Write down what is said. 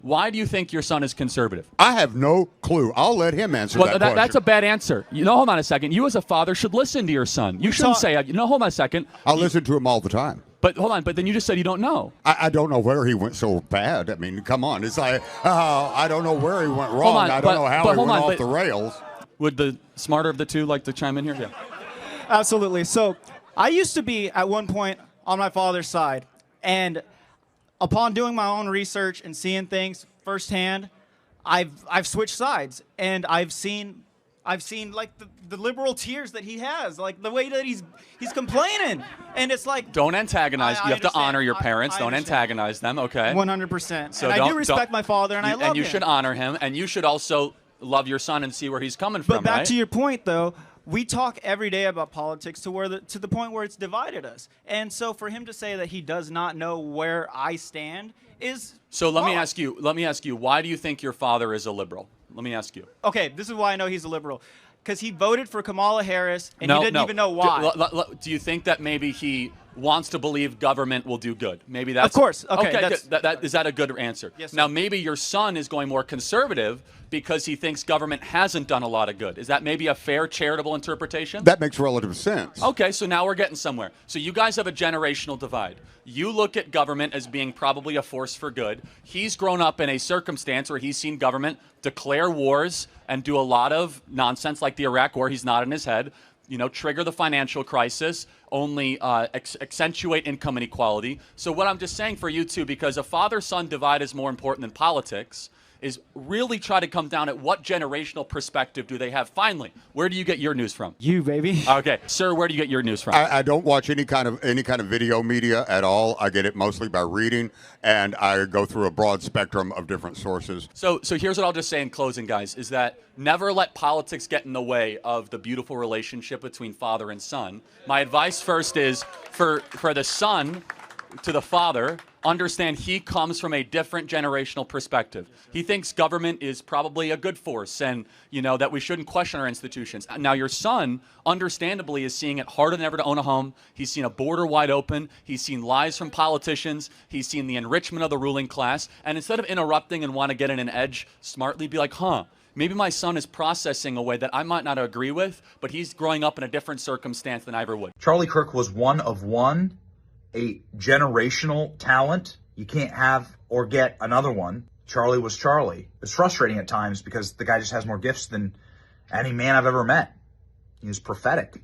Why do you think your son is conservative? I have no clue. I'll let him answer that question. That's a bad answer. Hold on a second. You as a father should listen to your son. You shouldn't say, hold on a second. I listen to him all the time. But hold on, but then you just said you don't know. I don't know where he went so bad. I mean, come on. It's like, I don't know where he went wrong. I don't know how he went off the rails. Would the smarter of the two like to chime in here? Yeah. Absolutely. So I used to be at one point on my father's side, and upon doing my own research and seeing things firsthand, I've switched sides, and I've seen like the liberal tears that he has, like the way that he's complaining, and it's like, don't antagonize. You have to honor your parents. Don't antagonize them. Okay. 100%. So and I do respect my father, and I love him. And you should honor him, and you should also love your son and see where he's coming from. But back to your point, though. We talk every day about politics to the point where it's divided us. And so for him to say that he does not know where I stand is So let wrong. me ask you, why do you think your father is a liberal? Let me ask you. Okay, this is why I know he's a liberal. Because he voted for Kamala Harris, and he didn't even know why. Do you think that maybe he wants to believe government will do good? Maybe that's... Of course. Okay, is that a good answer? Yes, sir. Now, maybe your son is going more conservative because he thinks government hasn't done a lot of good. Is that maybe a fair, charitable interpretation? That makes relative sense. Okay, so now we're getting somewhere. So you guys have a generational divide. You look at government as being probably a force for good. He's grown up in a circumstance where he's seen government declare wars and do a lot of nonsense like the Iraq War. He's not in his head. Trigger the financial crisis, only accentuate income inequality. So what I'm just saying for you two, because a father-son divide is more important than politics, is really try to come down at what generational perspective do they have. Finally, where do you get your news from? You, baby. Okay, sir, where do you get your news from? I don't watch any kind of video media at all. I get it mostly by reading, and I go through a broad spectrum of different sources. So here's what I'll just say in closing, guys, is that never let politics get in the way of the beautiful relationship between father and son. My advice first is for the son to the father, understand he comes from a different generational perspective. He thinks government is probably a good force and, that we shouldn't question our institutions. Now, your son, understandably, is seeing it harder than ever to own a home. He's seen a border wide open. He's seen lies from politicians. He's seen the enrichment of the ruling class. And instead of interrupting and want to get in an edge smartly, be like, maybe my son is processing a way that I might not agree with, but he's growing up in a different circumstance than I ever would. Charlie Kirk was one of one, a generational talent. You can't have or get another one. Charlie was Charlie. It's frustrating at times because the guy just has more gifts than any man I've ever met. He was prophetic.